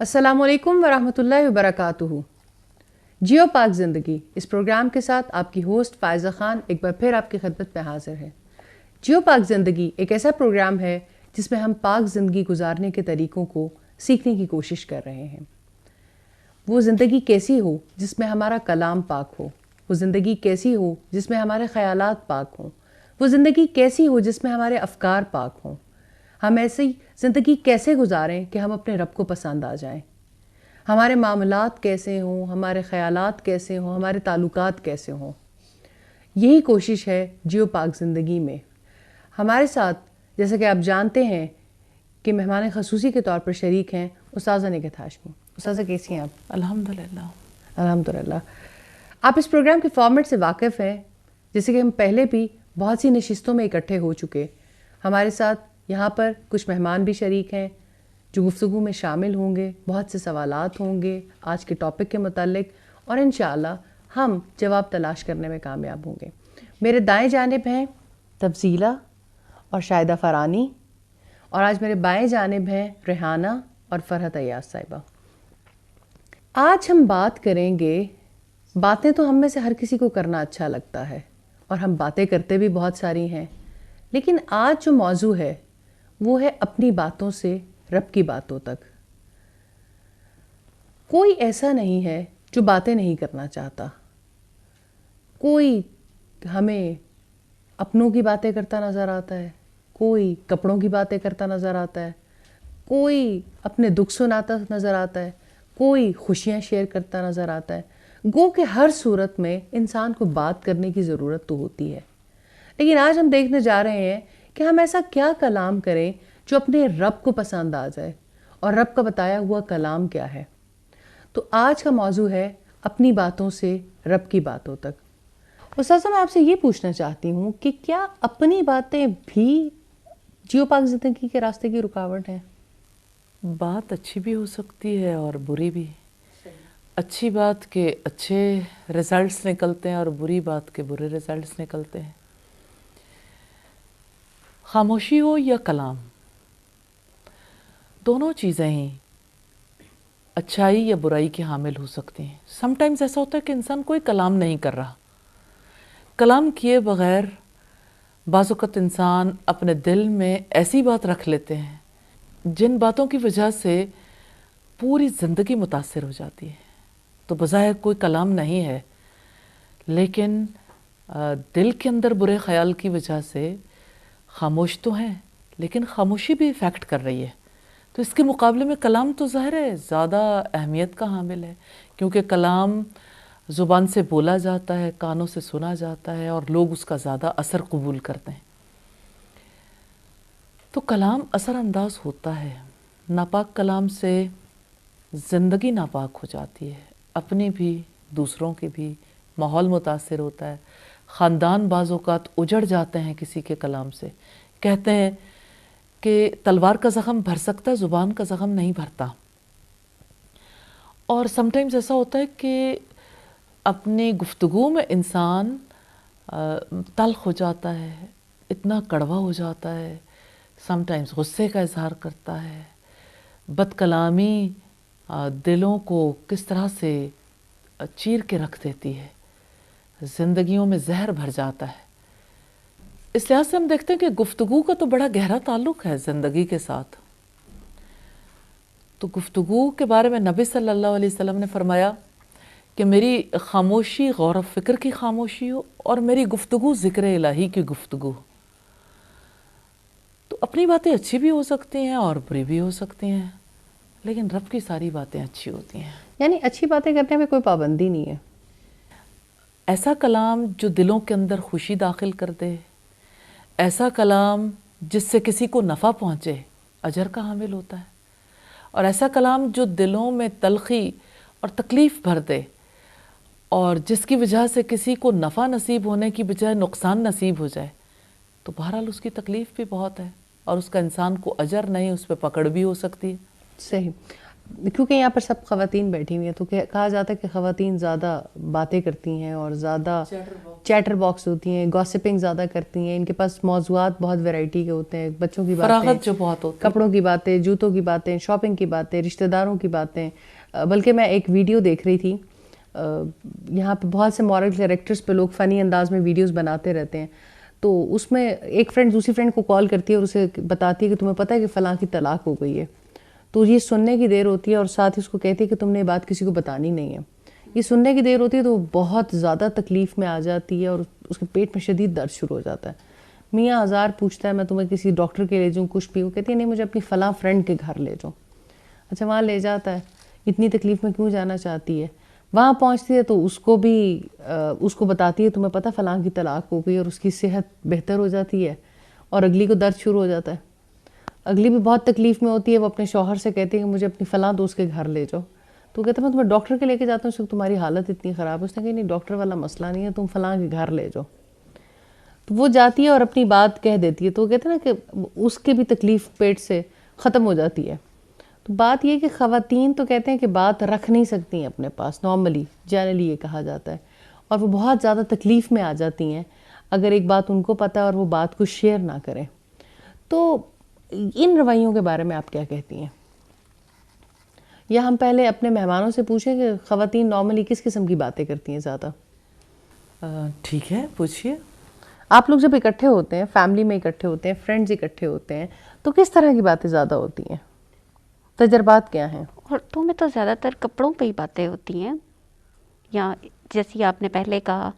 السلام علیکم ورحمۃ اللہ وبرکاتہ۔ جیو پاک زندگی اس پروگرام کے ساتھ آپ کی ہوسٹ فائزہ خان ایک بار پھر آپ کی خدمت میں حاضر ہے۔ جیو پاک زندگی ایک ایسا پروگرام ہے جس میں ہم پاک زندگی گزارنے کے طریقوں کو سیکھنے کی کوشش کر رہے ہیں۔ وہ زندگی کیسی ہو جس میں ہمارا کلام پاک ہو، وہ زندگی کیسی ہو جس میں ہمارے خیالات پاک ہوں، وہ زندگی کیسی ہو جس میں ہمارے افکار پاک ہوں۔ ہم ایسی زندگی کیسے گزاریں کہ ہم اپنے رب کو پسند آ جائیں، ہمارے معاملات کیسے ہوں، ہمارے خیالات کیسے ہوں، ہمارے تعلقات کیسے ہوں۔ یہی کوشش ہے جیو پاک زندگی میں۔ ہمارے ساتھ جیسا کہ آپ جانتے ہیں کہ مہمان خصوصی کے طور پر شریک ہیں استاذہ نگہت ہاشمی۔ استاذہ کیسی ہیں آپ؟ الحمدللہ۔ الحمدللہ۔ آپ اس پروگرام کے فارمیٹ سے واقف ہیں، جیسے کہ ہم پہلے بھی بہت سی نشستوں میں اکٹھے ہو چکے۔ ہمارے ساتھ یہاں پر کچھ مہمان بھی شریک ہیں جو گفتگو میں شامل ہوں گے، بہت سے سوالات ہوں گے آج کے ٹاپک کے متعلق، اور انشاءاللہ ہم جواب تلاش کرنے میں کامیاب ہوں گے۔ میرے دائیں جانب ہیں تفضیلہ اور شاہدہ فرانی، اور آج میرے بائیں جانب ہیں ریحانہ اور فرحت ایاز صاحبہ۔ آج ہم بات کریں گے، باتیں تو ہم میں سے ہر کسی کو کرنا اچھا لگتا ہے اور ہم باتیں کرتے بھی بہت ساری ہیں، لیکن آج جو موضوع ہے وہ ہے اپنی باتوں سے رب کی باتوں تک۔ کوئی ایسا نہیں ہے جو باتیں نہیں کرنا چاہتا۔ کوئی ہمیں اپنوں کی باتیں کرتا نظر آتا ہے، کوئی کپڑوں کی باتیں کرتا نظر آتا ہے، کوئی اپنے دکھ سناتا نظر آتا ہے، کوئی خوشیاں شیئر کرتا نظر آتا ہے۔ گو کہ ہر صورت میں انسان کو بات کرنے کی ضرورت تو ہوتی ہے، لیکن آج ہم دیکھنے جا رہے ہیں کہ ہم ایسا کیا کلام کریں جو اپنے رب کو پسند آ جائے، اور رب کا بتایا ہوا کلام کیا ہے۔ تو آج کا موضوع ہے اپنی باتوں سے رب کی باتوں تک۔ استاذہ میں آپ سے یہ پوچھنا چاہتی ہوں کہ کیا اپنی باتیں بھی جیو پاک زندگی کے راستے کی رکاوٹ ہیں؟ بات اچھی بھی ہو سکتی ہے اور بری بھی۔ اچھی بات کے اچھے ریزلٹس نکلتے ہیں اور بری بات کے برے ریزلٹس نکلتے ہیں۔ خاموشی ہو یا کلام، دونوں چیزیں ہی اچھائی یا برائی کی حامل ہو سکتی ہیں۔ سم ٹائمز ایسا ہوتا ہے کہ انسان کوئی کلام نہیں کر رہا، کلام کیے بغیر بعض اوقات انسان اپنے دل میں ایسی بات رکھ لیتے ہیں جن باتوں کی وجہ سے پوری زندگی متاثر ہو جاتی ہے۔ تو بظاہر کوئی کلام نہیں ہے، لیکن دل کے اندر برے خیال کی وجہ سے خاموش تو ہیں، لیکن خاموشی بھی افیکٹ کر رہی ہے۔ تو اس کے مقابلے میں کلام تو ظاہر ہے زیادہ اہمیت کا حامل ہے، کیونکہ کلام زبان سے بولا جاتا ہے، کانوں سے سنا جاتا ہے، اور لوگ اس کا زیادہ اثر قبول کرتے ہیں۔ تو کلام اثر انداز ہوتا ہے۔ ناپاک کلام سے زندگی ناپاک ہو جاتی ہے، اپنی بھی دوسروں کی بھی، ماحول متاثر ہوتا ہے، خاندان بعض اوقات اجڑ جاتے ہیں کسی کے کلام سے۔ کہتے ہیں کہ تلوار کا زخم بھر سکتا، زبان کا زخم نہیں بھرتا۔ اور سم ٹائمز ایسا ہوتا ہے کہ اپنی گفتگو میں انسان تلخ ہو جاتا ہے، اتنا کڑوا ہو جاتا ہے، سم ٹائمز غصے کا اظہار کرتا ہے۔ بد کلامی دلوں کو کس طرح سے چیر کے رکھ دیتی ہے، زندگیوں میں زہر بھر جاتا ہے۔ اس لحاظ سے ہم دیکھتے ہیں کہ گفتگو کا تو بڑا گہرا تعلق ہے زندگی کے ساتھ۔ تو گفتگو کے بارے میں نبی صلی اللہ علیہ وسلم نے فرمایا کہ میری خاموشی غور و فکر کی خاموشی ہو، اور میری گفتگو ذکر الہی کی گفتگو۔ تو اپنی باتیں اچھی بھی ہو سکتی ہیں اور بری بھی ہو سکتی ہیں، لیکن رب کی ساری باتیں اچھی ہوتی ہیں۔ یعنی اچھی باتیں کرنے میں کوئی پابندی نہیں ہے۔ ایسا کلام جو دلوں کے اندر خوشی داخل کر دے، ایسا کلام جس سے کسی کو نفع پہنچے، اجر کا حامل ہوتا ہے، اور ایسا کلام جو دلوں میں تلخی اور تکلیف بھر دے اور جس کی وجہ سے کسی کو نفع نصیب ہونے کی بجائے نقصان نصیب ہو جائے تو بہرحال اس کی تکلیف بھی بہت ہے اور اس کا انسان کو اجر نہیں، اس پہ پکڑ بھی ہو سکتی ہے. صحیح. کیونکہ یہاں پر سب خواتین بیٹھی ہوئی ہیں تو کہا جاتا ہے کہ خواتین زیادہ باتیں کرتی ہیں اور زیادہ چیٹر باکس ہوتی ہیں، گاسپنگ زیادہ کرتی ہیں، ان کے پاس موضوعات بہت ویرائٹی کے ہوتے ہیں، بچوں کی باتیں، فراغت جو بہت ہوتی ہے، کپڑوں کی باتیں، جوتوں کی باتیں، شاپنگ کی باتیں، رشتہ داروں کی باتیں. بلکہ میں ایک ویڈیو دیکھ رہی تھی، یہاں پہ بہت سے مورل کیریکٹرز پہ لوگ فنی انداز میں ویڈیوز بناتے رہتے ہیں. تو اس میں ایک فرینڈ دوسری فرینڈ کو کال کرتی ہے اور اسے بتاتی ہے کہ تمہیں پتہ ہے کہ فلاں کی طلاق ہو گئی ہے. تو یہ سننے کی دیر ہوتی ہے اور ساتھ ہی اس کو کہتی ہے کہ تم نے یہ بات کسی کو بتانی نہیں ہے. یہ سننے کی دیر ہوتی ہے تو وہ بہت زیادہ تکلیف میں آ جاتی ہے اور اس کے پیٹ میں شدید درد شروع ہو جاتا ہے. میاں ہزار پوچھتا ہے میں تمہیں کسی ڈاکٹر کے لے جاؤں، کچھ بھی. وہ کہتی ہے نہیں، مجھے اپنی فلاں فرینڈ کے گھر لے جاؤ. اچھا، وہاں لے جاتا ہے، اتنی تکلیف میں کیوں جانا چاہتی ہے؟ وہاں پہنچتی ہے تو اس کو بتاتی ہے تمہیں پتہ فلاں کی طلاق ہو گئی، اور اس کی صحت بہتر ہو جاتی ہے اور اگلی کو درد شروع ہو جاتا ہے. اگلی بھی بہت تکلیف میں ہوتی ہے، وہ اپنے شوہر سے کہتی ہے کہ مجھے اپنی فلاں دوست کے گھر لے جاؤ. تو کہتا ہے میں تمہیں ڈاکٹر کے لے کے جاتا ہوں، اس وقت تمہاری حالت اتنی خراب ہے. اس نے کہا نہیں، ڈاکٹر والا مسئلہ نہیں ہے، تم فلاں کے گھر لے جاؤ. تو وہ جاتی ہے اور اپنی بات کہہ دیتی ہے. تو وہ کہتے ہیں نا کہ اس کے بھی تکلیف پیٹ سے ختم ہو جاتی ہے. تو بات یہ کہ خواتین تو کہتے ہیں کہ بات رکھ نہیں سکتی ہیں اپنے پاس، نارملی جنرلی یہ کہا جاتا ہے، اور وہ بہت زیادہ تکلیف میں آ جاتی ہیں اگر ایک بات ان کو پتہ ہے اور وہ بات کو شیئر نہ کریں. تو ان رویوں کے بارے میں آپ کیا کہتی ہیں؟ یا ہم پہلے اپنے مہمانوں سے پوچھیں کہ خواتین نارملی کس قسم کی باتیں کرتی ہیں زیادہ؟ ٹھیک ہے، پوچھیے. آپ لوگ جب اکٹھے ہوتے ہیں، فیملی میں اکٹھے ہوتے ہیں، فرینڈز اکٹھے ہوتے ہیں، تو کس طرح کی باتیں زیادہ ہوتی ہیں؟ تجربات کیا ہیں؟ عورتوں میں تو زیادہ تر کپڑوں پہ ہی باتیں ہوتی ہیں، یا جیسے آپ نے پہلے کہا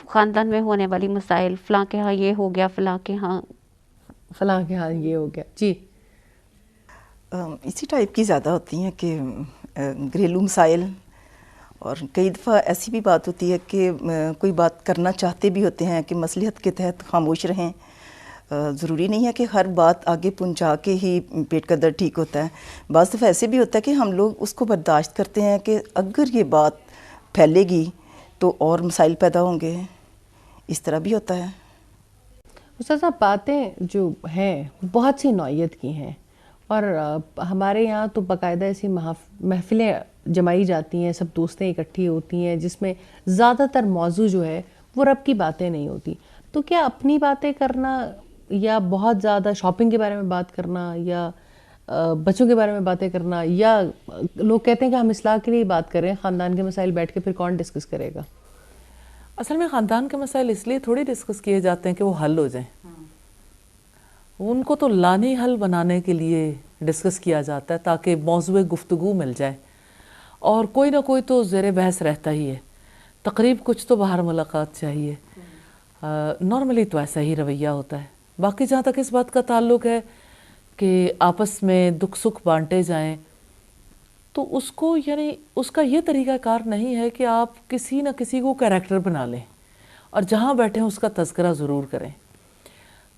خاندان میں ہونے والی مسائل، فلاں کے ہاں یہ ہو گیا، فلاں کے ہاں یہ ہو گیا. جی، اسی ٹائپ کی زیادہ ہوتی ہیں کہ گھریلو مسائل. اور کئی دفعہ ایسی بھی بات ہوتی ہے کہ کوئی بات کرنا چاہتے بھی ہوتے ہیں کہ مصلحت کے تحت خاموش رہیں. ضروری نہیں ہے کہ ہر بات آگے پہنچا کے ہی پیٹ کا درد ٹھیک ہوتا ہے. بعض دفعہ ایسے بھی ہوتا ہے کہ ہم لوگ اس کو برداشت کرتے ہیں کہ اگر یہ بات پھیلے گی تو اور مسائل پیدا ہوں گے. اس طرح بھی ہوتا ہے. استاذہ، باتیں جو ہیں بہت سی نوعیت کی ہیں، اور ہمارے یہاں تو باقاعدہ ایسی محفلیں جمائی جاتی ہیں، سب دوستیں اکٹھی ہوتی ہیں، جس میں زیادہ تر موضوع جو ہے وہ رب کی باتیں نہیں ہوتی. تو کیا اپنی باتیں کرنا، یا بہت زیادہ شاپنگ کے بارے میں بات کرنا، یا بچوں کے بارے میں باتیں کرنا، یا لوگ کہتے ہیں کہ ہم اصلاح کے لیے بات کریں، خاندان کے مسائل بیٹھ کے پھر کون ڈسکس کرے گا؟ اصل میں خاندان کے مسائل اس لیے تھوڑی ڈسکس کیے جاتے ہیں کہ وہ حل ہو جائیں. ان کو تو لانی حل بنانے کے لیے ڈسکس کیا جاتا ہے تاکہ موضوع گفتگو مل جائے، اور کوئی نہ کوئی تو زیر بحث رہتا ہی ہے. تقریب کچھ تو باہر ملاقات چاہیے. نارملی تو ایسا ہی رویہ ہوتا ہے. باقی جہاں تک اس بات کا تعلق ہے کہ آپس میں دکھ سکھ بانٹے جائیں، تو اس کو یعنی اس کا یہ طریقہ کار نہیں ہے کہ آپ کسی نہ کسی کو کریکٹر بنا لیں اور جہاں بیٹھیں اس کا تذکرہ ضرور کریں.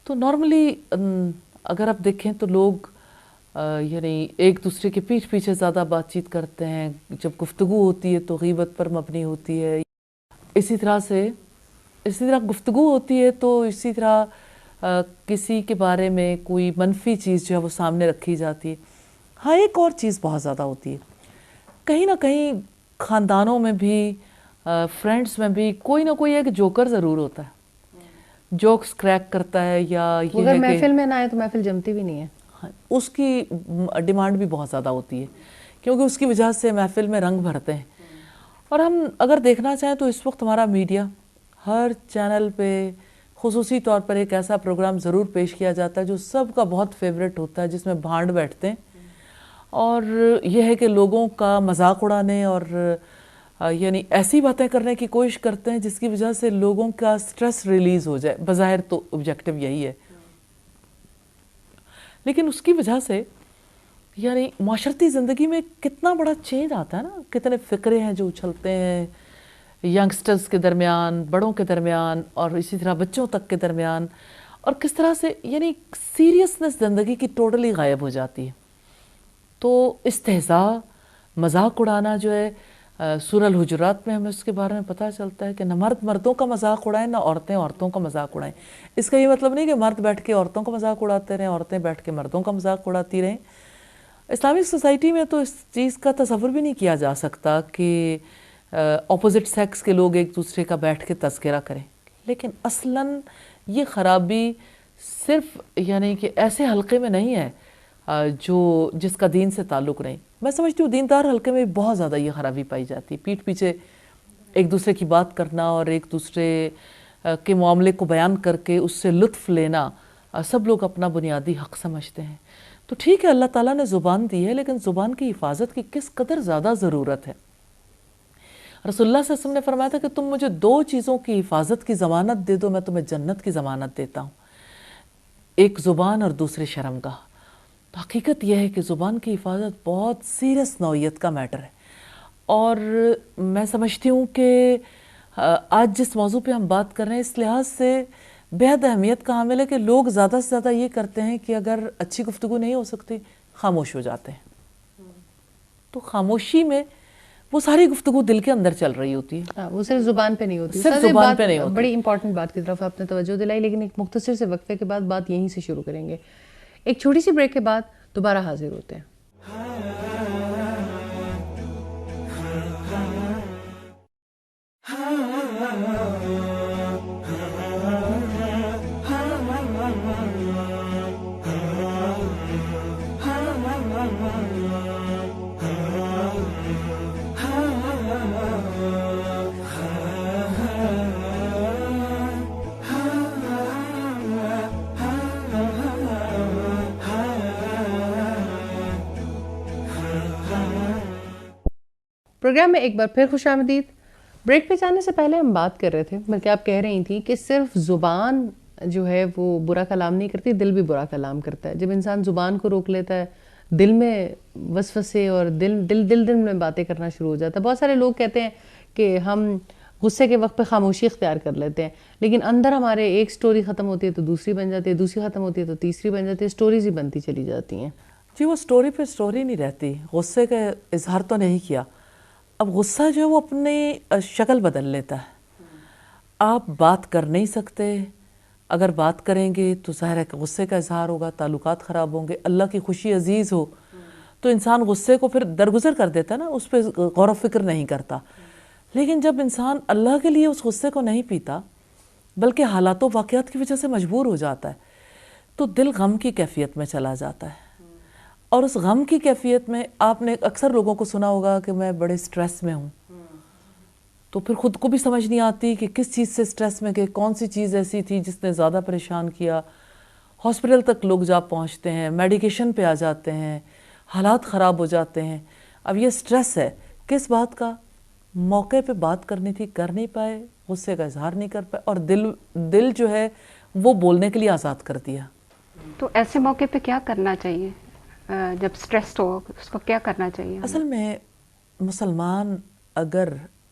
تو نارملی اگر آپ دیکھیں تو لوگ یعنی ایک دوسرے کے پیچھے زیادہ بات چیت کرتے ہیں. جب گفتگو ہوتی ہے تو غیبت پر مبنی ہوتی ہے. اسی طرح گفتگو ہوتی ہے تو اسی طرح کسی کے بارے میں کوئی منفی چیز جو ہے وہ سامنے رکھی جاتی ہے. ہاں، ایک اور چیز بہت زیادہ ہوتی ہے، کہیں نہ کہیں خاندانوں میں بھی، فرینڈس میں بھی کوئی نہ کوئی ایک جوکر ضرور ہوتا ہے، جوکس کریک کرتا ہے. یا یہ اگر ہے کہ محفل میں نہ آئے تو محفل جمتی بھی نہیں ہے. اس کی ڈیمانڈ بھی بہت زیادہ ہوتی ہے کیونکہ اس کی وجہ سے محفل میں رنگ بھرتے ہیں. اور ہم اگر دیکھنا چاہیں تو اس وقت ہمارا میڈیا ہر چینل پہ خصوصی طور پر ایک ایسا پروگرام ضرور پیش کیا جاتا ہے جو سب کا بہت فیوریٹ ہوتا ہے، جس میں بھانڈ بیٹھتے ہیں، اور یہ ہے کہ لوگوں کا مذاق اڑانے اور یعنی ایسی باتیں کرنے کی کوشش کرتے ہیں جس کی وجہ سے لوگوں کا سٹریس ریلیز ہو جائے. بظاہر تو آبجیکٹو یہی ہے، لیکن اس کی وجہ سے یعنی معاشرتی زندگی میں کتنا بڑا چینج آتا ہے نا. کتنے فقرے ہیں جو اچھلتے ہیں ینگسٹرز کے درمیان، بڑوں کے درمیان، اور اسی طرح بچوں تک کے درمیان، اور کس طرح سے یعنی سیریسنس زندگی کی ٹوٹلی غائب ہو جاتی ہے. تو استہزاء، مذاق اڑانا جو ہے سورہ الحجرات میں ہمیں اس کے بارے میں پتہ چلتا ہے کہ نہ مرد مردوں کا مذاق اڑائیں نہ عورتیں عورتوں کا مذاق اڑائیں. اس کا یہ مطلب نہیں کہ مرد بیٹھ کے عورتوں کا مذاق اڑاتے رہیں، عورتیں بیٹھ کے مردوں کا مذاق اڑاتی رہیں. اسلامک سوسائٹی میں تو اس چیز کا تصور بھی نہیں کیا جا سکتا کہ اپوزٹ سیکس کے لوگ ایک دوسرے کا بیٹھ کے تذکرہ کریں. لیکن اصلاً یہ خرابی صرف یعنی کہ ایسے حلقے میں نہیں ہے جس کا دین سے تعلق نہیں. میں سمجھتی ہوں دیندار حلقے میں بہت زیادہ یہ خرابی پائی جاتی ہے. پیٹھ پیچھے ایک دوسرے کی بات کرنا اور ایک دوسرے کے معاملے کو بیان کر کے اس سے لطف لینا سب لوگ اپنا بنیادی حق سمجھتے ہیں. تو ٹھیک ہے اللہ تعالیٰ نے زبان دی ہے، لیکن زبان کی حفاظت کی کس قدر زیادہ ضرورت ہے. رسول اللہ صلی اللہ علیہ وسلم نے فرمایا تھا کہ تم مجھے 2 چیزوں کی حفاظت کی ضمانت دے دو، میں تمہیں جنت کی ضمانت دیتا ہوں. ایک زبان اور دوسرے شرمگاہ. تو حقیقت یہ ہے کہ زبان کی حفاظت بہت سیریس نوعیت کا میٹر ہے. اور میں سمجھتی ہوں کہ آج جس موضوع پہ ہم بات کر رہے ہیں اس لحاظ سے بہت اہمیت کا حامل ہے کہ لوگ زیادہ سے زیادہ یہ کرتے ہیں کہ اگر اچھی گفتگو نہیں ہو سکتی خاموش ہو جاتے ہیں. تو خاموشی میں وہ ساری گفتگو دل کے اندر چل رہی ہوتی ہے، وہ صرف زبان پہ نہیں ہوتی. صرف زبان پہ نہیں ہوتی. بڑی امپورٹنٹ بات کی طرف آپ نے توجہ دلائی، لیکن ایک مختصر سے وقفے کے بعد بات یہیں سے شروع کریں گے. ایک چھوٹی سی بریک کے بعد دوبارہ حاضر ہوتے ہیں. پروگرام میں ایک بار پھر خوش آمدید. بریک پہ جانے سے پہلے ہم بات کر رہے تھے، بلکہ آپ کہہ رہی تھیں کہ صرف زبان جو ہے وہ برا کلام نہیں کرتی، دل بھی برا کلام کرتا ہے. جب انسان زبان کو روک لیتا ہے دل میں وسوسے اور دل میں باتیں کرنا شروع ہو جاتا ہے. بہت سارے لوگ کہتے ہیں کہ ہم غصے کے وقت پہ خاموشی اختیار کر لیتے ہیں، لیکن اندر ہمارے ایک سٹوری ختم ہوتی ہے تو دوسری بن جاتی ہے، دوسری ختم ہوتی ہے تو تیسری بن جاتی ہے، سٹوریز ہی بنتی چلی جاتی ہیں. جی وہ سٹوری پہ سٹوری نہیں رہتی. غصے کا اظہار تو نہیں کیا، اب غصہ جو ہے وہ اپنی شکل بدل لیتا ہے. آپ بات کر نہیں سکتے، اگر بات کریں گے تو ظاہر ہے کہ غصے کا اظہار ہوگا، تعلقات خراب ہوں گے. اللہ کی خوشی عزیز ہو تو انسان غصے کو پھر درگزر کر دیتا ہے نا، اس پہ غور و فکر نہیں کرتا. لیکن جب انسان اللہ کے لیے اس غصے کو نہیں پیتا بلکہ حالات و واقعات کی وجہ سے مجبور ہو جاتا ہے تو دل غم کی کیفیت میں چلا جاتا ہے. اور اس غم کی کیفیت میں آپ نے اکثر لوگوں کو سنا ہوگا کہ میں بڑے سٹریس میں ہوں، تو پھر خود کو بھی سمجھ نہیں آتی کہ کس چیز سے سٹریس میں گئے، کون سی چیز ایسی تھی جس نے زیادہ پریشان کیا. ہاسپٹل تک لوگ جا پہنچتے ہیں، میڈیکیشن پہ آ جاتے ہیں، حالات خراب ہو جاتے ہیں. اب یہ سٹریس ہے کس بات کا؟ موقع پہ بات کرنی تھی کر نہیں پائے، غصے کا اظہار نہیں کر پائے، اور دل جو ہے وہ بولنے کے لیے آزاد کر دیا. تو ایسے موقع پہ کیا کرنا چاہیے جب سٹریسڈ ہو، اس کو کیا کرنا چاہیے؟ اصل میں مسلمان اگر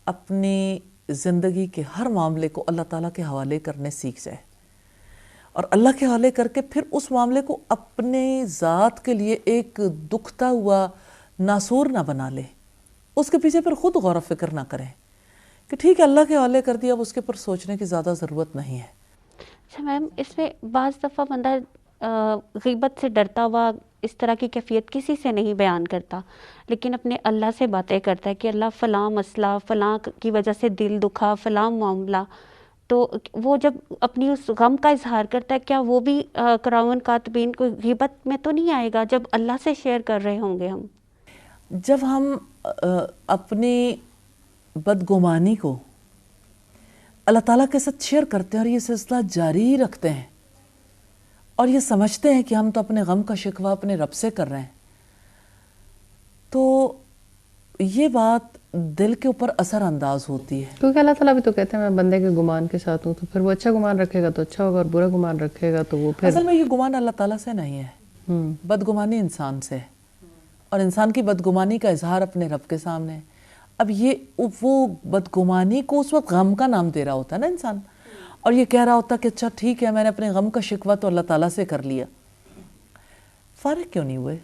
اپنی زندگی کے ہر معاملے کو اللہ تعالیٰ کے حوالے کرنے سیکھ جائے اور اللہ کے حوالے کر کے پھر اس معاملے کو اپنے ذات کے لیے ایک دکھتا ہوا ناسور نہ بنا لے، اس کے پیچھے پھر خود غور و فکر نہ کریں کہ ٹھیک ہے اللہ کے حوالے کر دیا، اب اس کے پر سوچنے کی زیادہ ضرورت نہیں ہے. اچھا میم، اس میں بعض دفعہ بندہ غیبت سے ڈرتا ہوا اس طرح کی کیفیت کسی سے نہیں بیان کرتا، لیکن اپنے اللہ سے باتیں کرتا ہے کہ اللہ فلاں مسئلہ، فلاں کی وجہ سے دل دکھا، فلاں معاملہ. تو وہ جب اپنی اس غم کا اظہار کرتا ہے، کیا وہ بھی کراون کاتبین کو غیبت میں تو نہیں آئے گا جب اللہ سے شیئر کر رہے ہوں گے ہم؟ جب ہم اپنی بدگمانی کو اللہ تعالیٰ کے ساتھ شیئر کرتے ہیں اور یہ سلسلہ جاری رکھتے ہیں اور یہ سمجھتے ہیں کہ ہم تو اپنے غم کا شکوہ اپنے رب سے کر رہے ہیں، تو یہ بات دل کے اوپر اثر انداز ہوتی ہے. کیونکہ اللہ تعالیٰ بھی تو کہتے ہیں میں بندے کے گمان کے ساتھ ہوں، تو پھر وہ اچھا گمان رکھے گا تو اچھا ہوگا، اور برا گمان رکھے گا تو وہ پھر... اصل میں یہ گمان اللہ تعالیٰ سے نہیں ہے، بدگمانی انسان سے ہے، اور انسان کی بدگمانی کا اظہار اپنے رب کے سامنے ہے. اب یہ وہ بدگمانی کو اس وقت غم کا نام دے رہا ہوتا ہے نا انسان، اور یہ کہہ رہا ہوتا کہ اچھا ٹھیک ہے میں نے اپنے غم کا شکوہ تو اللہ تعالیٰ سے کر لیا. فارغ کیوں نہیں ہوئے؟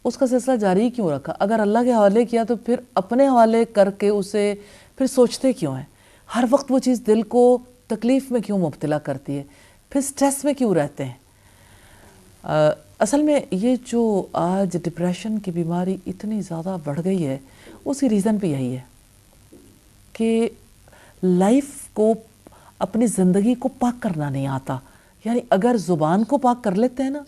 اس کا سلسلہ جاری کیوں رکھا؟ اگر اللہ کے حوالے کیا تو پھر اپنے حوالے کر کے اسے پھر سوچتے کیوں ہیں؟ ہر وقت وہ چیز دل کو تکلیف میں کیوں مبتلا کرتی ہے؟ پھر سٹریس میں کیوں رہتے ہیں؟ اصل میں یہ جو آج ڈپریشن کی بیماری اتنی زیادہ بڑھ گئی ہے، اس کی ریزن بھی یہی ہے کہ لائف کو، اپنی زندگی کو پاک کرنا نہیں آتا. یعنی اگر زبان کو پاک کر لیتے ہیں نا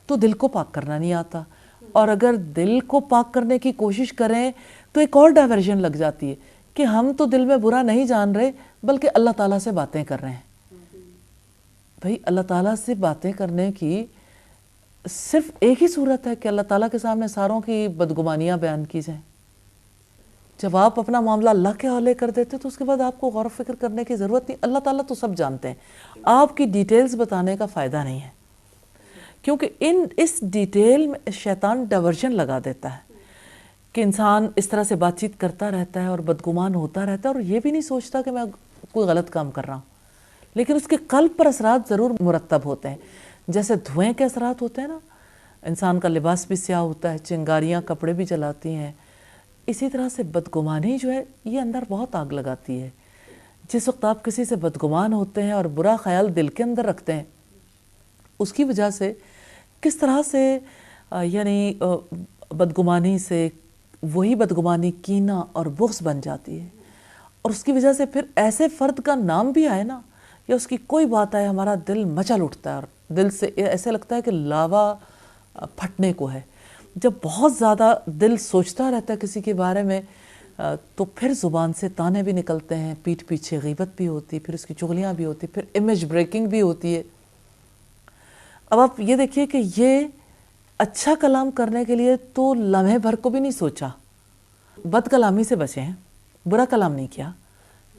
تو دل کو پاک کرنا نہیں آتا، اور اگر دل کو پاک کرنے کی کوشش کریں تو ایک اور ڈائیورژن لگ جاتی ہے کہ ہم تو دل میں برا نہیں جان رہے بلکہ اللہ تعالیٰ سے باتیں کر رہے ہیں. بھئی اللہ تعالیٰ سے باتیں کرنے کی صرف ایک ہی صورت ہے کہ اللہ تعالیٰ کے سامنے ساروں کی بدگمانیاں بیان کی جائیں. جب آپ اپنا معاملہ اللہ کے حوالے کر دیتے تو اس کے بعد آپ کو غور و فکر کرنے کی ضرورت نہیں. اللہ تعالیٰ تو سب جانتے ہیں، آپ کی ڈیٹیلز بتانے کا فائدہ نہیں ہے، کیونکہ اس ڈیٹیل میں شیطان ڈائیورژن لگا دیتا ہے کہ انسان اس طرح سے بات چیت کرتا رہتا ہے اور بدگمان ہوتا رہتا ہے اور یہ بھی نہیں سوچتا کہ میں کوئی غلط کام کر رہا ہوں، لیکن اس کے قلب پر اثرات ضرور مرتب ہوتے ہیں. جیسے دھوئیں کے اثرات ہوتے ہیں نا، انسان کا لباس بھی سیاہ ہوتا ہے، چنگاریاں کپڑے بھی جلاتی ہیں، اسی طرح سے بدگمانی جو ہے یہ اندر بہت آگ لگاتی ہے. جس وقت آپ کسی سے بدگمان ہوتے ہیں اور برا خیال دل کے اندر رکھتے ہیں، اس کی وجہ سے کس طرح سے یعنی بدگمانی سے وہی بدگمانی کینہ اور بغض بن جاتی ہے، اور اس کی وجہ سے پھر ایسے فرد کا نام بھی آئے نا یا اس کی کوئی بات آئے، ہمارا دل مچل اٹھتا ہے اور دل سے ایسے لگتا ہے کہ لاوا پھٹنے کو ہے. جب بہت زیادہ دل سوچتا رہتا ہے کسی کے بارے میں تو پھر زبان سے طعنے بھی نکلتے ہیں، پیٹھ پیچھے غیبت بھی ہوتی، پھر اس کی چغلیاں بھی ہوتی، پھر امیج بریکنگ بھی ہوتی ہے. اب آپ یہ دیکھیے کہ یہ اچھا کلام کرنے کے لیے تو لمحے بھر کو بھی نہیں سوچا. بد کلامی سے بچے ہیں، برا کلام نہیں کیا،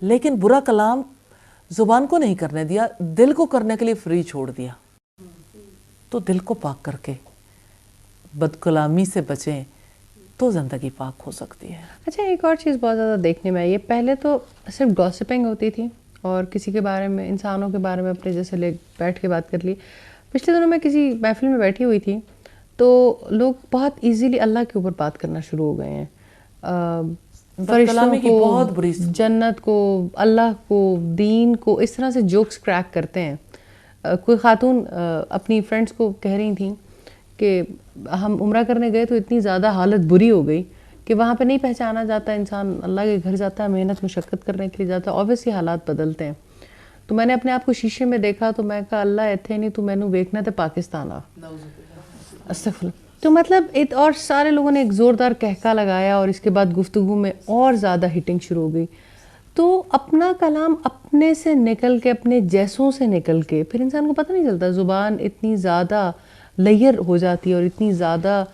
لیکن برا کلام زبان کو نہیں کرنے دیا، دل کو کرنے کے لیے فری چھوڑ دیا. تو دل کو پاک کر کے بد کلامی سے بچیں تو زندگی پاک ہو سکتی ہے. اچھا، ایک اور چیز بہت زیادہ دیکھنے میں آئی ہے، پہلے تو صرف گوسپنگ ہوتی تھی اور کسی کے بارے میں، انسانوں کے بارے میں اپنے جیسے لے بیٹھ کے بات کر لی. پچھلے دنوں میں کسی محفل میں بیٹھی ہوئی تھی تو لوگ بہت ایزیلی اللہ کے اوپر بات کرنا شروع ہو گئے ہیں، فرشتوں کو، بہت بری جنت کو، اللہ کو، دین کو، اس طرح سے جوکس کریک کرتے ہیں. کوئی خاتون اپنی فرینڈس کو کہہ رہی تھیں کہ ہم عمرہ کرنے گئے تو اتنی زیادہ حالت بری ہو گئی کہ وہاں پہ نہیں پہچانا جاتا، انسان اللہ کے گھر جاتا ہے محنت مشقت کرنے کے لیے جاتا ہے، اوبویسلی حالات بدلتے ہیں. تو میں نے اپنے آپ کو شیشے میں دیکھا تو میں کہا اللہ ایتھے نہیں تو میں نو ویکھنا تے پاکستان آ. استغفر. تو مطلب اور سارے لوگوں نے ایک زوردار کہکا لگایا اور اس کے بعد گفتگو میں اور زیادہ ہٹنگ شروع ہو گئی. تو اپنا کلام اپنے سے نکل کے، اپنے جیسوں سے نکل کے، پھر انسان کو پتہ نہیں چلتا، زبان اتنی زیادہ لیئر ہو جاتی ہے اور اتنی زیادہ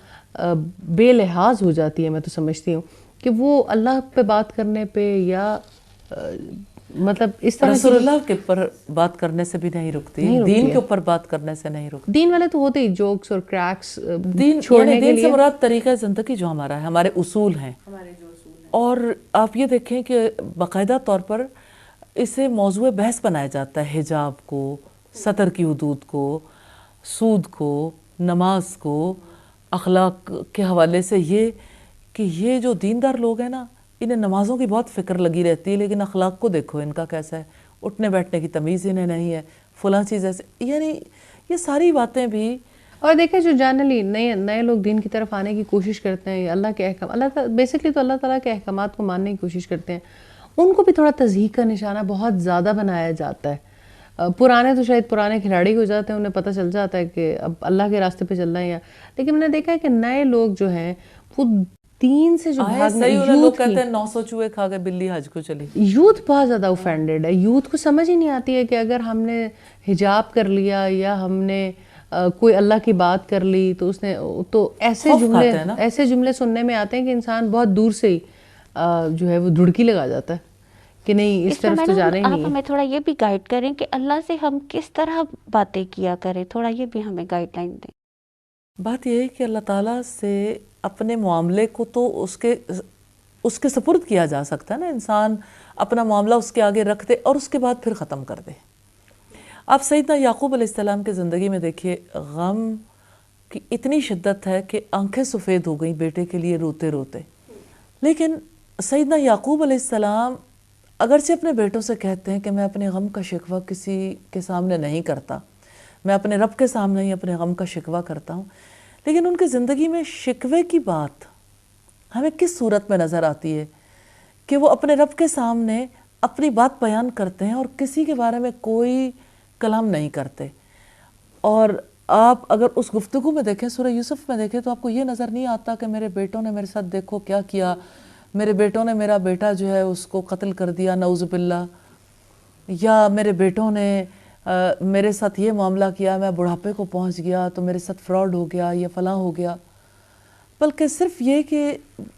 بے لحاظ ہو جاتی ہے. میں تو سمجھتی ہوں کہ وہ اللہ پہ بات کرنے پہ یا مطلب اس طرح رسول اللہ کے اوپر بات کرنے سے بھی نہیں رکتی، دین کے اوپر بات کرنے سے نہیں رکتی. دین والے تو ہوتے ہی جوکس اور کریکس دین چھوڑنے کے دین لیے. سے مراد طریقہ زندگی جو ہمارا ہے، ہمارے اصول ہیں. اور آپ یہ دیکھیں کہ باقاعدہ طور پر اسے موضوع بحث بنایا جاتا ہے، حجاب کو، سطر کی حدود کو، سود کو، نماز کو، اخلاق کے حوالے سے. یہ کہ یہ جو دیندار لوگ ہیں نا، انہیں نمازوں کی بہت فکر لگی رہتی ہے، لیکن اخلاق کو دیکھو ان کا کیسا ہے، اٹھنے بیٹھنے کی تمیز انہیں نہیں ہے، فلاں چیز ایسے. یعنی یہ ساری باتیں بھی. اور دیکھیں جو جنرلی نئے لوگ دین کی طرف آنے کی کوشش کرتے ہیں، اللہ کے احکام، بیسکلی تو اللہ تعالیٰ کے احکامات کو ماننے کی کوشش کرتے ہیں، ان کو بھی تھوڑا تضحیک کا نشانہ بہت زیادہ بنایا جاتا ہے. پرانے تو شاید پرانے کھلاڑی ہو جاتے ہیں، انہیں پتہ چل جاتا ہے کہ اب اللہ کے راستے پہ چل رہے ہیں. لیکن میں نے دیکھا ہے کہ نئے لوگ جو ہیں وہ دین سے جو بھاگنے، لوگ کہتے ہیں 900 چوہے کھا کے بلی حج کو چلی. یوتھ بہت زیادہ اوفینڈیڈ ہے. یوتھ کو سمجھ ہی نہیں آتی ہے کہ اگر ہم نے حجاب کر لیا یا ہم نے کوئی اللہ کی بات کر لی تو اس نے تو ایسے جملے سننے میں آتے ہیں کہ انسان بہت دور سے ہی جو ہے وہ دھڑکی لگا جاتا ہے کہ نہیں اس طرف تو جانا ہی نہیں ہے. آپ ہمیں تھوڑا یہ بھی گائیڈ کریں کہ اللہ سے ہم کس طرح باتیں کیا کریں، تھوڑا یہ بھی ہمیں گائیڈ لائن دیں. بات یہ ہے کہ اللہ تعالیٰ سے اپنے معاملے کو تو اس کے سپرد کیا جا سکتا ہے نا. انسان اپنا معاملہ اس کے آگے رکھ دے اور اس کے بعد پھر ختم کر دے. آپ سیدنا یعقوب علیہ السلام کے زندگی میں دیکھیے، غم کہ اتنی شدت ہے کہ آنکھیں سفید ہو گئیں بیٹے کے لیے روتے روتے. لیکن سیدنا یعقوب علیہ السلام اگرچہ اپنے بیٹوں سے کہتے ہیں کہ میں اپنے غم کا شکوہ کسی کے سامنے نہیں کرتا، میں اپنے رب کے سامنے ہی اپنے غم کا شکوہ کرتا ہوں، لیکن ان کی زندگی میں شکوے کی بات ہمیں کس صورت میں نظر آتی ہے کہ وہ اپنے رب کے سامنے اپنی بات بیان کرتے ہیں اور کسی کے بارے میں کوئی کلام نہیں کرتے. اور آپ اگر اس گفتگو میں دیکھیں، سورہ یوسف میں دیکھیں، تو آپ کو یہ نظر نہیں آتا کہ میرے بیٹوں نے میرے ساتھ دیکھو کیا کیا، میرے بیٹوں نے میرا بیٹا جو ہے اس کو قتل کر دیا نعوذ باللہ، یا میرے بیٹوں نے میرے ساتھ یہ معاملہ کیا، میں بڑھاپے کو پہنچ گیا تو میرے ساتھ فراڈ ہو گیا یا فلاں ہو گیا. بلکہ صرف یہ کہ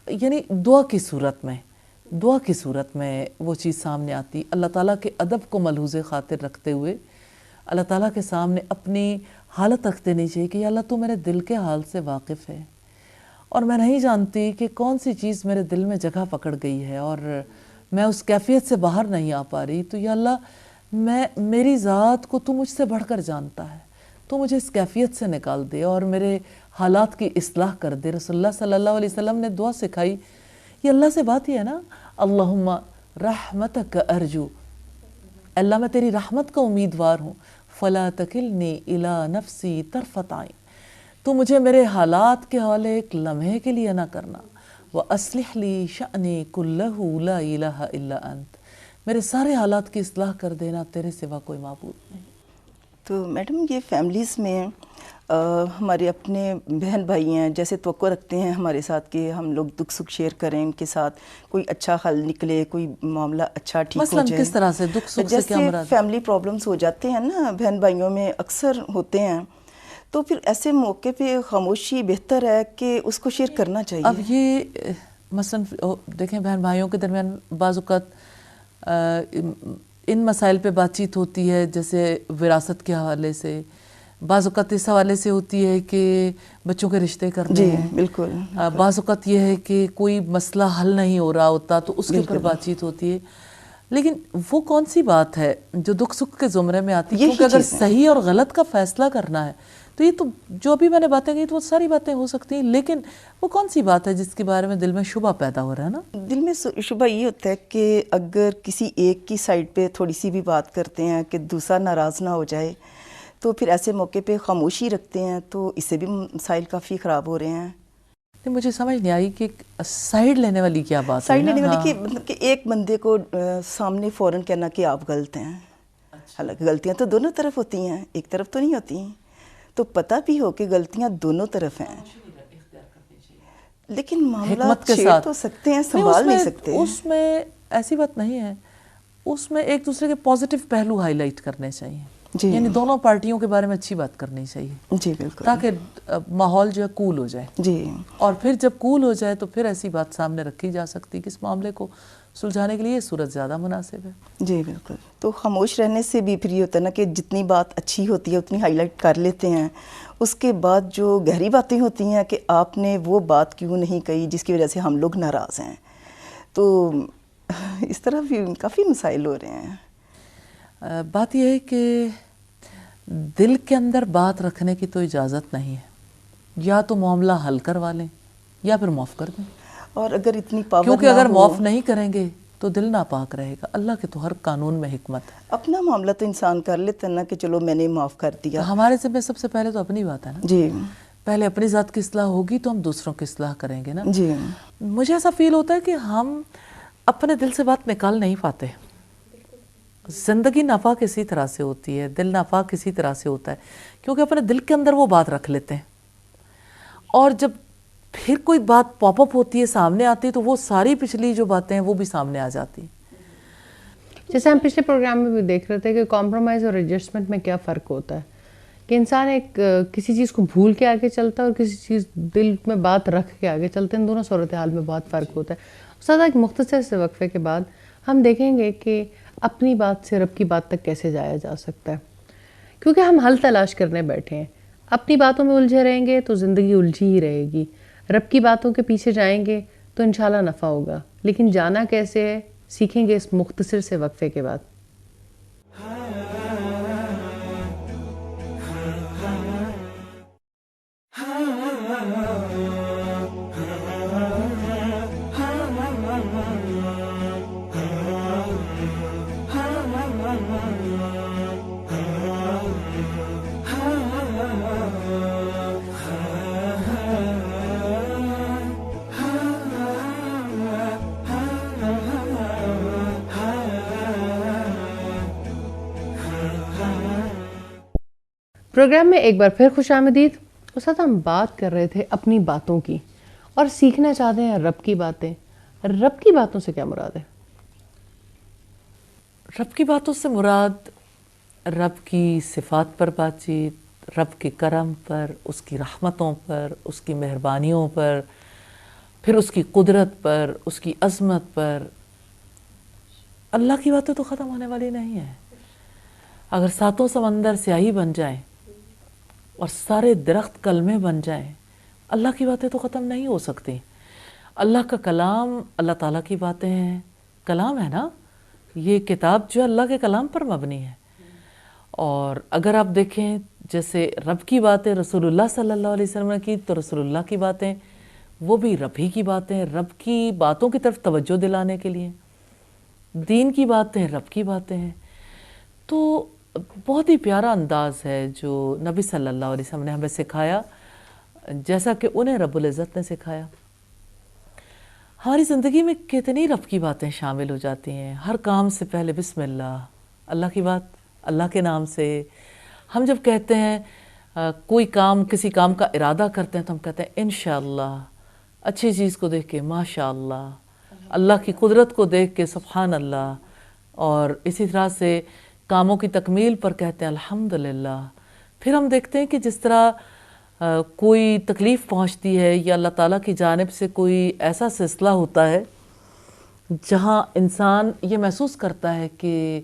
یعنی دعا کی صورت میں وہ چیز سامنے آتی. اللہ تعالیٰ کے ادب کو ملحوظ خاطر رکھتے ہوئے اللہ تعالیٰ کے سامنے اپنی حالت رکھ دینی چاہیے کہ یا اللہ تو میرے دل کے حال سے واقف ہے اور میں نہیں جانتی کہ کون سی چیز میرے دل میں جگہ پکڑ گئی ہے اور میں اس کیفیت سے باہر نہیں آ پا رہی. تو یا اللہ میری ذات کو تو مجھ سے بڑھ کر جانتا ہے، تو مجھے اس کیفیت سے نکال دے اور میرے حالات کی اصلاح کر دے. رسول اللہ صلی اللہ علیہ وسلم نے دعا سکھائی، یہ اللہ سے بات ہی ہے نا، اللہم رحمتک ارجو، اللہ میں تیری رحمت کا امیدوار ہوں، فلا تکلنی الی نفسی طرفۃ عین، تو مجھے میرے حالات کے حوالے ایک لمحے کے لیے نہ کرنا. وَأَصْلِحْ لِي شَأْنِي كُلَّهُ لَا إِلَهَ إِلَّا أَنْتَ، میرے سارے حالات کی اصلاح کر دینا، تیرے سوا کوئی معبود نہیں. تو میڈم یہ فیملیز میں ہمارے اپنے بہن بھائی ہیں، جیسے توقع رکھتے ہیں ہمارے ساتھ کہ ہم لوگ دکھ سکھ شیئر کریں ان کے ساتھ، کوئی اچھا حل نکلے، کوئی معاملہ اچھا ٹھیک ہو مثلاً جائے. کس طرح سے دکھ سکھ سے کیا مراد؟ جیسے فیملی پرابلمز ہو جاتے ہیں نا بہن بھائیوں میں، اکثر ہوتے ہیں، تو پھر ایسے موقع پہ خاموشی بہتر ہے کہ اس کو شیئر کرنا چاہیے. اب یہ مثلاً دیکھیں بہن بھائیوں کے درمیان بعض اوقات ان مسائل پہ بات چیت ہوتی ہے، جیسے وراثت کے حوالے سے، بعض اوقات اس حوالے سے ہوتی ہے کہ بچوں کے رشتے کرنے ہیں. بالکل. بعض اوقات یہ ہے کہ کوئی مسئلہ حل نہیں ہو رہا ہوتا تو اس کے اوپر بات چیت ہوتی ہے. لیکن وہ کون سی بات ہے جو دکھ سکھ کے زمرے میں آتی ہے؟ کیونکہ اگر صحیح اور غلط کا فیصلہ کرنا ہے تو یہ تو جو ابھی میں نے باتیں کہی تو وہ ساری باتیں ہو سکتی ہیں، لیکن وہ کون سی بات ہے جس کے بارے میں دل میں شبہ پیدا ہو رہا ہے نا؟ دل میں شبہ یہ ہوتا ہے کہ اگر کسی ایک کی سائڈ پہ تھوڑی سی بھی بات کرتے ہیں کہ دوسرا ناراض نہ ہو جائے، تو پھر ایسے موقع پہ خاموشی رکھتے ہیں تو اس سے بھی مسائل کافی خراب ہو رہے ہیں. مجھے سمجھ نہیں آئی کہ سائیڈ لینے والی کیا بات ہے. سائیڈ لینے والی کہ مطلب کہ ایک بندے کو سامنے فوراً کہنا کہ آپ غلط ہیں. حالانکہ غلطیاں تو دونوں طرف ہوتی ہیں، ایک طرف تو نہیں ہوتی، تو پتہ بھی ہو کہ غلطیاں دونوں طرف ہیں، لیکن معاملات شیئر تو سکتے ہیں، سنبھال نہیں سکتے. اس میں ایسی بات نہیں ہے، اس میں ایک دوسرے کے پازیٹیو پہلو ہائی لائٹ کرنے چاہیے. یعنی دونوں پارٹیوں کے بارے میں اچھی بات کرنی چاہیے. جی بالکل. تاکہ ماحول جو ہے کول ہو جائے. جی. اور پھر جب کول ہو جائے تو پھر ایسی بات سامنے رکھی جا سکتی کہ اس معاملے کو سلجھانے کے لیے یہ صورت زیادہ مناسب ہے. جی بالکل. تو خاموش رہنے سے بھی پھر یہ ہوتا ہے نا کہ جتنی بات اچھی ہوتی ہے اتنی ہائی لائٹ کر لیتے ہیں، اس کے بعد جو گہری باتیں ہوتی ہیں کہ آپ نے وہ بات کیوں نہیں کہی جس کی وجہ سے ہم لوگ ناراض ہیں، تو اس طرح بھی کافی مسائل ہو رہے ہیں. بات یہ ہے کہ دل کے اندر بات رکھنے کی تو اجازت نہیں ہے، یا تو معاملہ حل کروا لیں یا پھر معاف کر دیں. اور اگر اتنی پاور کیونکہ اگر معاف نہیں کریں گے تو دل ناپاک رہے گا. اللہ کے تو ہر قانون میں حکمت ہے. اپنا معاملہ تو انسان کر لیتا ہے نا کہ چلو میں نے معاف کر دیا. ہمارے ذمہ سب سے پہلے تو اپنی بات ہے نا. جی. پہلے اپنی ذات کی اصلاح ہوگی تو ہم دوسروں کی اصلاح کریں گے نا. جی. مجھے ایسا فیل ہوتا ہے کہ ہم اپنے دل سے بات نکال نہیں پاتے. زندگی ناپاک اسی طرح سے ہوتی ہے، دل ناپاک اسی طرح سے ہوتا ہے، کیونکہ اپنے دل کے اندر وہ بات رکھ لیتے ہیں، اور جب پھر کوئی بات پاپ اپ ہوتی ہے، سامنے آتی ہے، تو وہ ساری پچھلی جو باتیں ہیں وہ بھی سامنے آ جاتی ہیں. جیسے ہم پچھلے پروگرام میں بھی دیکھ رہے تھے کہ کمپرومائز اور ایڈجسٹمنٹ میں کیا فرق ہوتا ہے، کہ انسان ایک کسی چیز کو بھول کے آگے چلتا ہے اور کسی چیز دل میں بات رکھ کے آگے چلتے ہیں. ان دونوں صورتحال میں بہت فرق ہوتا ہے. استاد ایک مختصر سے وقفے کے بعد ہم دیکھیں گے کہ اپنی بات سے رب کی بات تک کیسے جایا جا سکتا ہے، کیونکہ ہم حل تلاش کرنے بیٹھے ہیں. اپنی باتوں میں الجھے رہیں گے تو زندگی الجھی ہی رہے گی. رب کی باتوں کے پیچھے جائیں گے تو انشاءاللہ نفع ہوگا. لیکن جانا کیسے ہے سیکھیں گے اس مختصر سے وقفے کے بعد. پروگرام میں ایک بار پھر خوش آمدید. اس وقت ہم بات کر رہے تھے اپنی باتوں کی اور سیکھنا چاہتے ہیں رب کی باتیں. رب کی باتوں سے کیا مراد ہے؟ رب کی باتوں سے مراد رب کی صفات پر بات چیت، رب کے کرم پر، اس کی رحمتوں پر، اس کی مہربانیوں پر، پھر اس کی قدرت پر، اس کی عظمت پر. اللہ کی باتیں تو ختم ہونے والی نہیں ہیں. اگر ساتوں سمندر سیاہی بن جائیں اور سارے درخت کلمے بن جائیں، اللہ کی باتیں تو ختم نہیں ہو سکتی. اللہ کا کلام اللہ تعالیٰ کی باتیں ہیں. کلام ہے نا، یہ کتاب جو اللہ کے کلام پر مبنی ہے. اور اگر آپ دیکھیں جیسے رب کی باتیں رسول اللہ صلی اللہ علیہ وسلم نے کی، تو رسول اللہ کی باتیں وہ بھی رب ہی کی باتیں، رب کی باتوں کی طرف توجہ دلانے کے لیے. دین کی باتیں رب کی باتیں ہیں. تو بہت ہی پیارا انداز ہے جو نبی صلی اللہ علیہ وسلم نے ہمیں سکھایا، جیسا کہ انہیں رب العزت نے سکھایا. ہماری زندگی میں کتنی رب کی باتیں شامل ہو جاتی ہیں. ہر کام سے پہلے بسم اللہ، اللہ کی بات، اللہ کے نام سے. ہم جب کہتے ہیں کوئی کام، کسی کام کا ارادہ کرتے ہیں تو ہم کہتے ہیں انشاءاللہ. اچھی چیز کو دیکھ کے ماشاءاللہ، اللہ کی قدرت کو دیکھ کے سبحان اللہ. اور اسی طرح سے کاموں کی تکمیل پر کہتے ہیں الحمدللہ. پھر ہم دیکھتے ہیں کہ جس طرح کوئی تکلیف پہنچتی ہے یا اللہ تعالیٰ کی جانب سے کوئی ایسا سلسلہ ہوتا ہے جہاں انسان یہ محسوس کرتا ہے کہ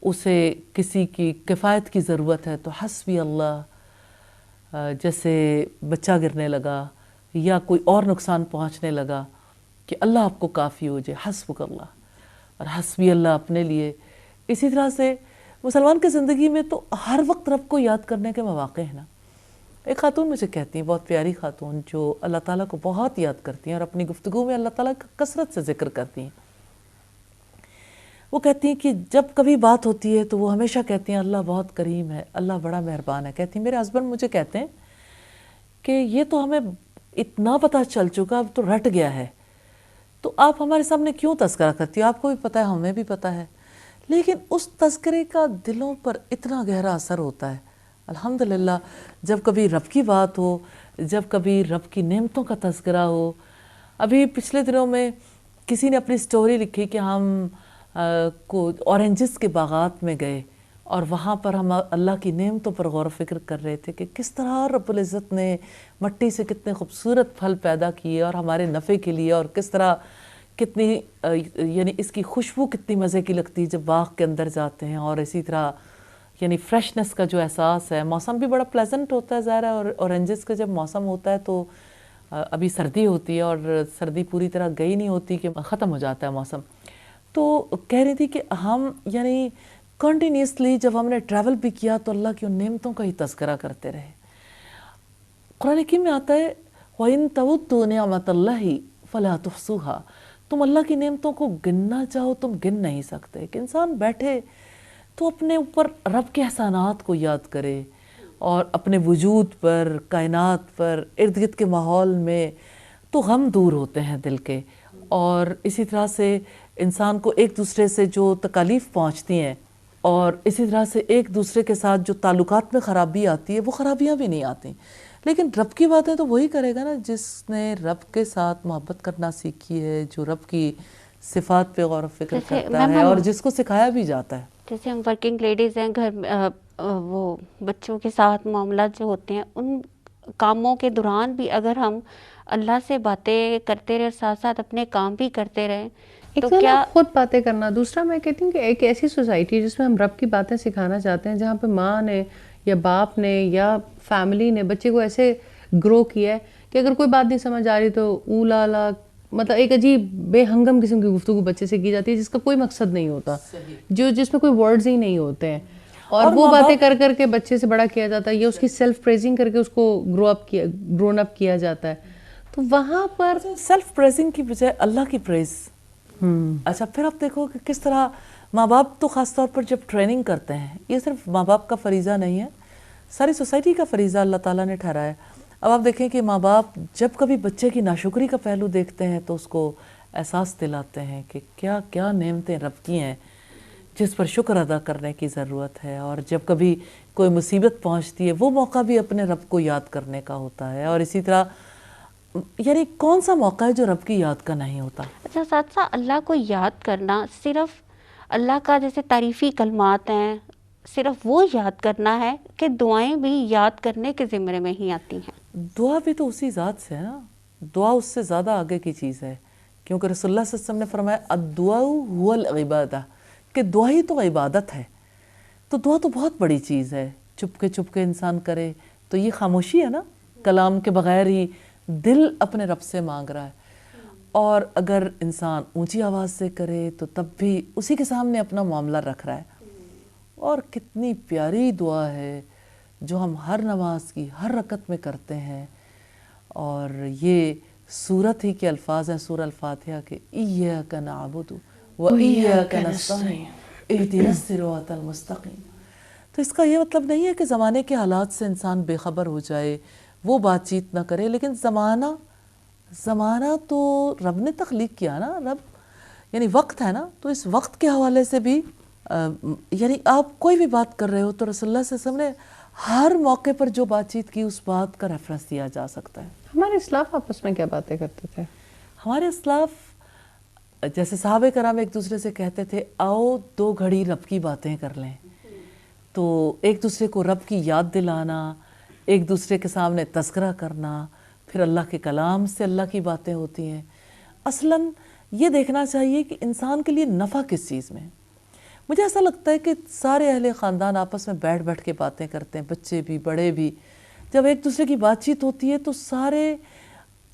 اسے کسی کی کفایت کی ضرورت ہے، تو حسبی اللہ. جیسے بچہ گرنے لگا یا کوئی اور نقصان پہنچنے لگا کہ اللہ آپ کو کافی ہو جائے، حسبک اللہ. اور حسبی اللہ اپنے لیے. اسی طرح سے مسلمان کی زندگی میں تو ہر وقت رب کو یاد کرنے کے مواقع ہیں نا. ایک خاتون مجھے کہتی ہیں، بہت پیاری خاتون، جو اللہ تعالیٰ کو بہت یاد کرتی ہیں اور اپنی گفتگو میں اللہ تعالیٰ کا کثرت سے ذکر کرتی ہیں. وہ کہتی ہیں کہ جب کبھی بات ہوتی ہے تو وہ ہمیشہ کہتی ہیں اللہ بہت کریم ہے، اللہ بڑا مہربان ہے. کہتی ہیں میرے ہسبینڈ مجھے کہتے ہیں کہ یہ تو ہمیں اتنا پتہ چل چکا، اب تو رٹ گیا ہے، تو آپ ہمارے سامنے کیوں تذکرہ کرتی ہو؟ آپ کو بھی پتہ ہے، ہمیں بھی پتہ ہے. لیکن اس تذکرے کا دلوں پر اتنا گہرا اثر ہوتا ہے. الحمدللہ جب کبھی رب کی بات ہو، جب کبھی رب کی نعمتوں کا تذکرہ ہو. ابھی پچھلے دنوں میں کسی نے اپنی سٹوری لکھی کہ ہم اورنجز کے باغات میں گئے اور وہاں پر ہم اللہ کی نعمتوں پر غور و فکر کر رہے تھے کہ کس طرح رب العزت نے مٹی سے کتنے خوبصورت پھل پیدا کیے اور ہمارے نفع کے لیے، اور کس طرح کتنی یعنی اس کی خوشبو کتنی مزے کی لگتی ہے جب باغ کے اندر جاتے ہیں. اور اسی طرح یعنی فریشنس کا جو احساس ہے، موسم بھی بڑا پلیزنٹ ہوتا ہے ظاہر ہے. اور اورنجز کا جب موسم ہوتا ہے تو ابھی سردی ہوتی ہے اور سردی پوری طرح گئی نہیں ہوتی کہ ختم ہو جاتا ہے موسم. تو کہہ رہی تھی کہ ہم یعنی کنٹینیوسلی جب ہم نے ٹریول بھی کیا تو اللہ کی ان نعمتوں کا ہی تذکرہ کرتے رہے. قرآن حکیم میں آتا ہے وَإِن تَعُدُّوا نِعْمَةَ اللَّهِ فَلَا تُحْصُوهَا. تم اللہ کی نعمتوں کو گننا چاہو تم گن نہیں سکتے. کہ انسان بیٹھے تو اپنے اوپر رب کے احسانات کو یاد کرے اور اپنے وجود پر، کائنات پر، ارد گرد کے ماحول میں تو غم دور ہوتے ہیں دل کے. اور اسی طرح سے انسان کو ایک دوسرے سے جو تکالیف پہنچتی ہیں اور اسی طرح سے ایک دوسرے کے ساتھ جو تعلقات میں خرابی آتی ہے وہ خرابیاں بھی نہیں آتی. لیکن رب کی باتیں تو وہی کرے گا نا جس نے رب کے ساتھ محبت کرنا سیکھی ہے، جو رب کی صفات پہ غور و فکر کرتا ہے اور جس کو سکھایا بھی جاتا ہے. جیسے ہم ورکنگ لیڈیز ہیں، گھر میں وہ بچوں کے ساتھ معاملات جو ہوتے ہیں، ان کاموں کے دوران بھی اگر ہم اللہ سے باتیں کرتے رہے، ساتھ ساتھ اپنے کام بھی کرتے رہیں تو کیا خود باتیں کرنا. دوسرا میں کہتی ہوں کہ ایک ایسی سوسائٹی جس میں ہم رب کی باتیں سکھانا چاہتے ہیں، جہاں پہ ماں نے یا باپ نے یا فیملی نے بچے کو ایسے گرو کیا ہے کہ اگر کوئی بات نہیں سمجھ آ رہی تو اولا لا، مطلب ایک عجیب بے ہنگم قسم کی گفتگو بچے سے کی جاتی ہے جس کا کوئی مقصد نہیں ہوتا، جس میں کوئی ورڈز ہی نہیں ہوتے ہیں. اور وہ باتیں کر کر کے بچے سے بڑا کیا جاتا ہے یا اس کی سیلف پریزنگ کر کے اس کو گرون اپ کیا جاتا ہے. تو وہاں پر سیلف پریزنگ کی بجائے اللہ کی پریز. اچھا پھر آپ دیکھو کہ کس طرح ماں باپ تو خاص طور پر جب ٹریننگ کرتے ہیں، یہ صرف ماں باپ کا فریضہ نہیں ہے، ساری سوسائٹی کا فریضہ اللہ تعالیٰ نے ٹھہرایا ہے. اب آپ دیکھیں کہ ماں باپ جب کبھی بچے کی ناشکری کا پہلو دیکھتے ہیں تو اس کو احساس دلاتے ہیں کہ کیا کیا نعمتیں رب کی ہیں جس پر شکر ادا کرنے کی ضرورت ہے. اور جب کبھی کوئی مصیبت پہنچتی ہے وہ موقع بھی اپنے رب کو یاد کرنے کا ہوتا ہے. اور اسی طرح یعنی کون سا موقع ہے جو رب کی یاد کا نہیں ہوتا؟ اچھا اساتذہ، اللہ کو یاد کرنا صرف اللہ کا جیسے تعریفی کلمات ہیں صرف وہ یاد کرنا ہے کہ دعائیں بھی یاد کرنے کے ذمرے میں ہی آتی ہیں؟ دعا بھی تو اسی ذات سے ہے نا. دعا اس سے زیادہ آگے کی چیز ہے، کیونکہ رسول اللہ صلی اللہ علیہ وسلم نے فرمایا الدعاء هو العبادہ، کہ دعا ہی تو عبادت ہے. تو دعا تو بہت بڑی چیز ہے. چپ کے انسان کرے تو یہ خاموشی ہے نا، کلام کے بغیر ہی دل اپنے رب سے مانگ رہا ہے. اور اگر انسان اونچی آواز سے کرے تو تب بھی اسی کے سامنے اپنا معاملہ رکھ رہا ہے. اور کتنی پیاری دعا ہے جو ہم ہر نماز کی ہر رکعت میں کرتے ہیں. اور یہ سورت ہی کے الفاظ ہیں سورہ الفاتحہ کے ایاک نعبد و ایاک نستعین اہدنا الصراط المستقیم. تو اس کا یہ مطلب نہیں ہے کہ زمانے کے حالات سے انسان بے خبر ہو جائے، وہ بات چیت نہ کرے، لیکن زمانہ تو رب نے تخلیق کیا نا. رب یعنی وقت ہے نا، تو اس وقت کے حوالے سے بھی یعنی آپ کوئی بھی بات کر رہے ہو تو رسول اللہ صلی اللہ علیہ وسلم نے ہر موقع پر جو بات چیت کی اس بات کا ریفرنس دیا جا سکتا ہے. ہمارے اسلاف آپس میں کیا باتیں کرتے تھے؟ ہمارے اسلاف جیسے صحابہ کرام ایک دوسرے سے کہتے تھے آؤ 2 گھڑی رب کی باتیں کر لیں. تو ایک دوسرے کو رب کی یاد دلانا، ایک دوسرے کے سامنے تذکرہ کرنا، پھر اللہ کے کلام سے اللہ کی باتیں ہوتی ہیں. اصلاً یہ دیکھنا چاہیے کہ انسان کے لیے نفع کس چیز میں. مجھے ایسا لگتا ہے کہ سارے اہل خاندان آپس میں بیٹھ کے باتیں کرتے ہیں، بچے بھی بڑے بھی. جب ایک دوسرے کی بات چیت ہوتی ہے تو سارے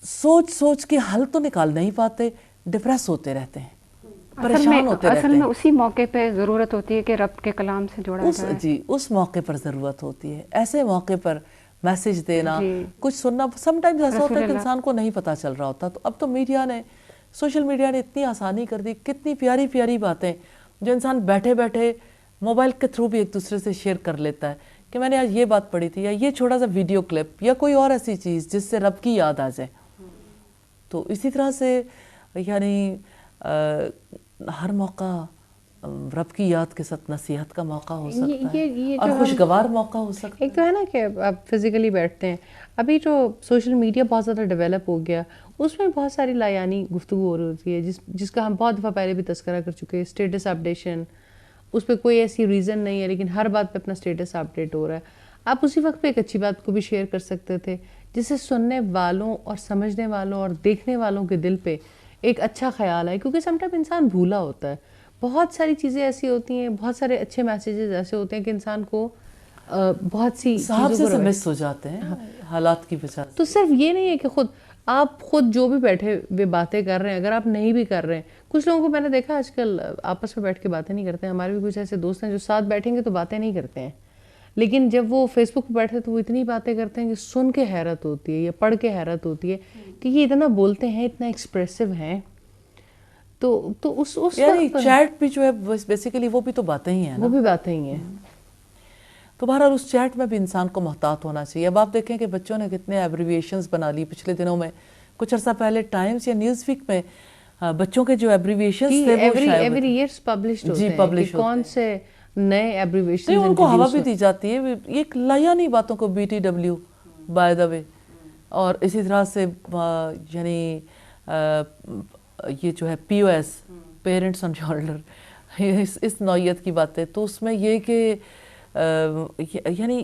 سوچ کے حل تو نکال نہیں پاتے، ڈپریس ہوتے رہتے ہیں، پریشان ہوتے رہتے ہیں. اصل میں اسی موقع پہ ضرورت ہوتی ہے کہ رب کے کلام سے جوڑا جائے. جی اس موقع پر ضرورت ہوتی ہے. ایسے موقع پر میسج دینا، کچھ سننا. سم ٹائمز ایسا ہوتا ہے کہ انسان کو نہیں پتہ چل رہا ہوتا. تو اب تو میڈیا نے، سوشل میڈیا نے اتنی آسانی کر دی، کتنی پیاری پیاری باتیں جو انسان بیٹھے موبائل کے تھرو بھی ایک دوسرے سے شیئر کر لیتا ہے کہ میں نے آج یہ بات پڑھی تھی، یا یہ چھوٹا سا ویڈیو کلپ، یا کوئی اور ایسی چیز جس سے رب کی یاد آ جائے. تو اسی طرح سے یعنی ہر موقع رب کی یاد کے ساتھ نصیحت کا موقع ہو سکتا ہے اور خوشگوار موقع ہو سکتا ہے. ایک تو ہے نا کہ آپ فزیکلی بیٹھتے ہیں. ابھی جو سوشل میڈیا بہت زیادہ ڈیولپ ہو گیا، اس میں بہت ساری لایانی گفتگو ہو رہی ہوتی ہے جس کا ہم بہت دفعہ پہلے بھی تذکرہ کر چکے ہیں. اسٹیٹس اپڈیشن، اس پہ کوئی ایسی ریزن نہیں ہے لیکن ہر بات پہ اپنا اسٹیٹس اپڈیٹ ہو رہا ہے. آپ اسی وقت پہ ایک اچھی بات کو بھی شیئر کر سکتے تھے جس سے سننے والوں اور سمجھنے والوں اور دیکھنے والوں کے دل پہ ایک اچھا خیال آئے. کیونکہ سم ٹائم انسان بھولا ہوتا ہے. بہت ساری چیزیں ایسی ہوتی ہیں، بہت سارے اچھے میسیجز ایسے ہوتے ہیں کہ انسان کو بہت سی صاحب سے مس ہو جاتے ہیں حالات کی وجہ سے. تو صرف یہ نہیں ہے کہ آپ خود جو بھی بیٹھے ہوئے باتیں کر رہے ہیں، اگر آپ نہیں بھی کر رہے ہیں. کچھ لوگوں کو میں نے دیکھا آج کل آپس میں بیٹھ کے باتیں نہیں کرتے ہیں. ہمارے بھی کچھ ایسے دوست ہیں جو ساتھ بیٹھیں گے تو باتیں نہیں کرتے ہیں، لیکن جب وہ فیس بک پہ بیٹھے تو وہ اتنی باتیں کرتے ہیں کہ سن کے حیرت ہوتی ہے یا پڑھ کے حیرت ہوتی ہے کہ یہ اتنا بولتے ہیں، اتنا ایکسپریسو ہیں. تو اس یعنی چیٹ بھی جو ہے بیسیکلی وہ بھی تو باتیں ہی ہیں نا، وہ بھی باتیں ہی ہیں. تو بہرحال اس چیٹ میں بھی انسان کو محتاط ہونا چاہیے. اب آپ دیکھیں کہ بچوں نے کتنے ایبریویشنز بنا لی پچھلے دنوں میں. کچھ عرصہ پہلے ٹائمز یا نیوز ویک میں بچوں کے جو ایبریویشنز تھے وہ ایوری ایئرز پبلشڈ ہوتے ہیں کہ کون سے نئے ایبریویشنز ان کو ہوا بھی دی جاتی ہے. ایک لایانی باتوں کو BTW بائی دا وے، اور اسی طرح سے یعنی یہ جو ہے POS پیرنٹس آن شولڈر، اس نوعیت کی باتیں. تو اس میں یہ کہ یعنی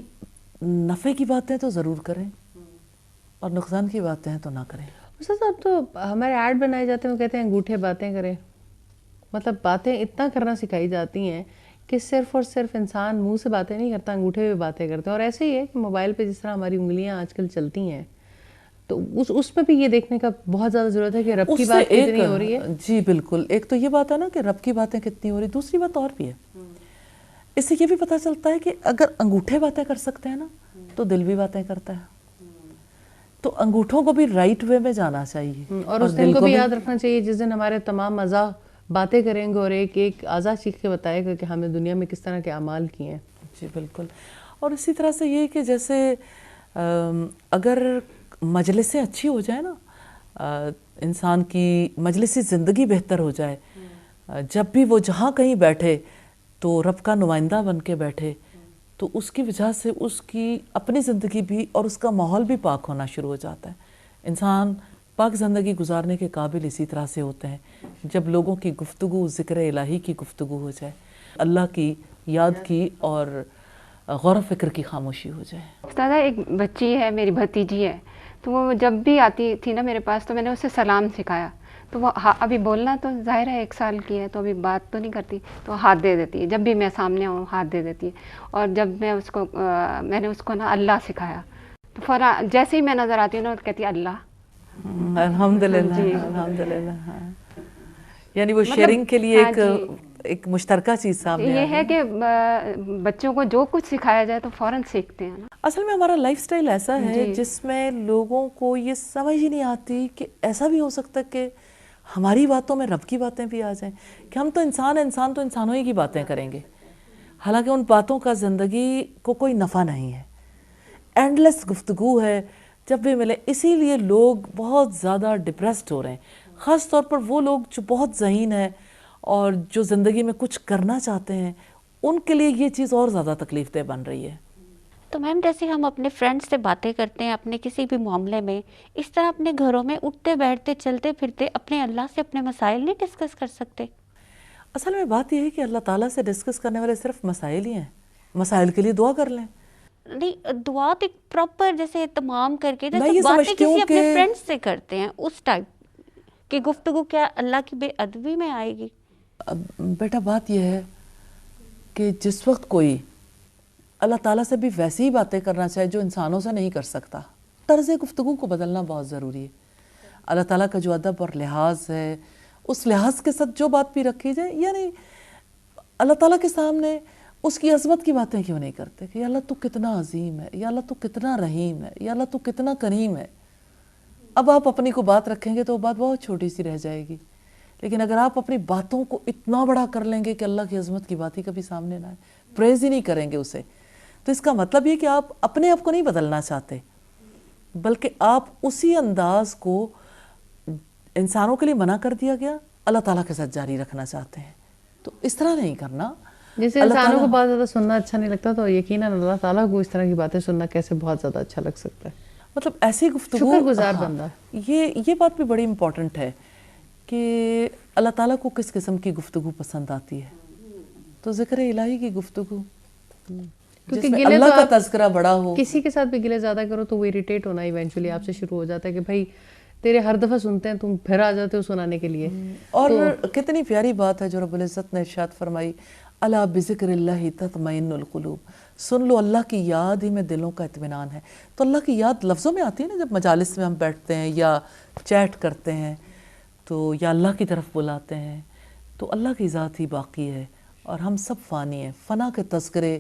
نفع کی باتیں تو ضرور کریں اور نقصان کی باتیں تو نہ کریں. استاد صاحب تو ہمارے ایڈ بنائے جاتے ہیں، وہ کہتے ہیں انگوٹھے باتیں کریں. مطلب باتیں اتنا کرنا سکھائی جاتی ہیں کہ صرف اور صرف انسان منہ سے باتیں نہیں کرتا، انگوٹھے پہ باتیں کرتے ہیں. اور ایسے ہی ہے کہ موبائل پہ جس طرح ہماری انگلیاں آج کل چلتی ہیں، تو اس میں بھی یہ دیکھنے کا بہت زیادہ ضرورت ہے کہ رب کی بات کتنی ہو رہی ہے. جی بالکل. ایک تو یہ بات ہے نا کہ رب کی باتیں کتنی ہو رہی. دوسری بات اور بھی ہے، اس سے یہ بھی پتہ چلتا ہے کہ اگر انگوٹھے باتیں کر سکتے ہیں نا تو دل بھی باتیں کرتا ہے. تو انگوٹھوں کو بھی رائٹ وے میں جانا چاہیے. اور اس دن کو بھی یاد رکھنا چاہیے جس دن ہمارے تمام اعضاء باتیں کریں گے اور ایک اعضاء چیخ کے بتائے گا کہ ہمیں دنیا میں کس طرح کے اعمال کیے ہیں. جی بالکل. اور اسی طرح سے یہ کہ جیسے اگر مجلسیں اچھی ہو جائیں نا، انسان کی مجلسی زندگی بہتر ہو جائے، جب بھی وہ جہاں کہیں بیٹھے تو رب کا نمائندہ بن کے بیٹھے، تو اس کی وجہ سے اس کی اپنی زندگی بھی اور اس کا ماحول بھی پاک ہونا شروع ہو جاتا ہے. انسان پاک زندگی گزارنے کے قابل اسی طرح سے ہوتے ہیں جب لوگوں کی گفتگو ذکر الہی کی گفتگو ہو جائے, اللہ کی یاد کی اور غور و فکر کی خاموشی ہو جائے. استاذہ ایک بچی ہے میری بھتیجی ہے, تو وہ جب بھی آتی تھی نا میرے پاس تو میں نے اسے سلام سکھایا. تو وہ ابھی بولنا تو ظاہر ہے 1 سال کی ہے تو ابھی بات تو نہیں کرتی, تو ہاتھ دے دیتی ہے جب بھی میں سامنے ہوں, ہاتھ دے دیتی ہے. اور جب میں نے اس کو نا اللہ سکھایا تو فوراً جیسے ہی میں نظر آتی ہوں نا کہتی ہے اللہ. الحمدللہ جی. الحمدللہ. ہاں, یعنی وہ شیئرنگ کے لیے ایک مشترکہ چیز سامنے یہ ہے کہ بچوں کو جو کچھ سکھایا جائے تو فوراً سیکھتے ہیں نا. اصل میں ہمارا لائف سٹائل ایسا ہے جس میں لوگوں کو یہ سمجھ ہی نہیں آتی کہ ایسا بھی ہو سکتا کہ ہماری باتوں میں رب کی باتیں بھی آ جائیں, کہ ہم تو انسان تو انسانوں ہی کی باتیں کریں گے, حالانکہ ان باتوں کا زندگی کو کوئی نفع نہیں ہے. اینڈلیس گفتگو ہے جب بھی ملے. اسی لیے لوگ بہت زیادہ ڈپریسڈ ہو رہے ہیں, خاص طور پر وہ لوگ جو بہت ذہین ہیں اور جو زندگی میں کچھ کرنا چاہتے ہیں, ان کے لیے یہ چیز اور زیادہ تکلیف دہ بن رہی ہے. تو میم جیسے ہم اپنے فرینڈ سے باتیں کرتے ہیں اپنے کسی بھی معاملے میں, اس طرح اپنے گھروں میں اٹھتے بیٹھتے چلتے پھرتے اپنے اللہ سے اپنے مسائل نہیں ڈسکس کر سکتے؟ اصل میں بات یہ ہے کہ اللہ تعالیٰ سے ڈسکس کرنے والے صرف مسائل ہی ہیں. مسائل کے لیے دعا کر لیں. نہیں, دعا تو ایک پراپر جیسے اہتمام کر کے میں یہ جیسے باتیں سمجھتی ہوں کسی اپنے کہ فرینڈ سے کرتے ہیں اس ٹائپ کی گفتگو کیا اللہ کی بے ادبی میں آئے گی؟ بیٹا بات یہ ہے کہ جس وقت کوئی اللہ تعالیٰ سے بھی ویسی ہی باتیں کرنا چاہے جو انسانوں سے نہیں کر سکتا, طرز گفتگو کو بدلنا بہت ضروری ہے. اللہ تعالیٰ کا جو ادب اور لحاظ ہے اس لحاظ کے ساتھ جو بات بھی رکھی جائے, یعنی اللہ تعالیٰ کے سامنے اس کی عظمت کی باتیں کیوں نہیں کرتے کہ یا اللہ تو کتنا عظیم ہے, یا اللہ تو کتنا رحیم ہے, یا اللہ تو کتنا کریم ہے. اب آپ اپنی کو بات رکھیں گے تو وہ بات بہت چھوٹی سی رہ جائے گی, لیکن اگر آپ اپنی باتوں کو اتنا بڑا کر لیں گے کہ اللہ کی عظمت کی بات ہی کبھی سامنے نہ آئے, پریز ہی نہیں کریں گے اسے, تو اس کا مطلب یہ کہ آپ اپنے آپ کو نہیں بدلنا چاہتے, بلکہ آپ اسی انداز کو انسانوں کے لیے منع کر دیا گیا اللہ تعالیٰ کے ساتھ جاری رکھنا چاہتے ہیں. تو اس طرح نہیں کرنا. جیسے انسانوں کو بہت زیادہ سننا اچھا نہیں لگتا تو یقیناً اللہ تعالیٰ کو اس طرح کی باتیں سننا کیسے بہت زیادہ اچھا لگ سکتا ہے. مطلب ایسی گفتگو, شکر گزار بندہ. یہ بات بھی بڑی امپورٹنٹ ہے کہ اللہ تعالیٰ کو کس قسم کی گفتگو پسند آتی ہے. تو ذکر الہی کی گفتگو جس میں اللہ کا تذکرہ بڑا ہو. کسی کے ساتھ بھی گلے زیادہ کرو تو وہ اریٹیٹ ہونا ایونچولی آپ سے شروع ہو جاتا ہے کہ بھائی تیرے ہر دفعہ سنتے ہیں, تم پھر آ جاتے ہو سنانے کے لیے. اور کتنی پیاری بات ہے جو رب العزت نے ارشاد فرمائی, الا بذکر اللہ تطمئن القلوب, سن لو اللہ کی یاد ہی میں دلوں کا اطمینان ہے. تو اللہ کی یاد لفظوں میں آتی ہے نا, جب مجالس میں ہم بیٹھتے ہیں یا چیٹ کرتے ہیں تو یا اللہ کی طرف بلاتے ہیں, تو اللہ کی ذات ہی باقی ہے اور ہم سب فانی ہیں. فنا کے تذکرے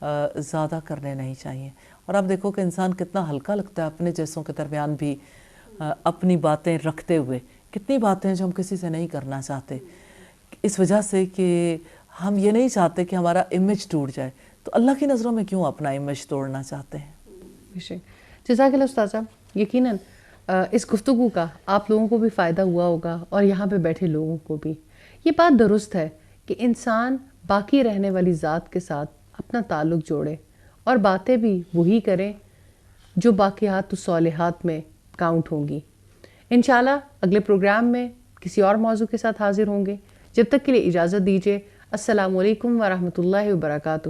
زیادہ کرنے نہیں چاہیے. اور آپ دیکھو کہ انسان کتنا ہلکا لگتا ہے اپنے جیسوں کے درمیان بھی اپنی باتیں رکھتے ہوئے. کتنی باتیں ہیں جو ہم کسی سے نہیں کرنا چاہتے, اس وجہ سے کہ ہم یہ نہیں چاہتے کہ ہمارا امیج ٹوٹ جائے. تو اللہ کی نظروں میں کیوں اپنا امیج توڑنا چاہتے ہیں. جزاک اللہ استاذہ. یقیناً اس گفتگو کا آپ لوگوں کو بھی فائدہ ہوا ہوگا اور یہاں پہ بیٹھے لوگوں کو بھی. یہ بات درست ہے کہ انسان باقی رہنے والی ذات کے ساتھ اپنا تعلق جوڑے اور باتیں بھی وہی کریں جو باقیات الصالحات میں کاؤنٹ ہوں گی. انشاءاللہ اگلے پروگرام میں کسی اور موضوع کے ساتھ حاضر ہوں گے. جب تک کے لیے اجازت دیجیے. السلام علیکم ورحمۃ اللہ وبرکاتہ.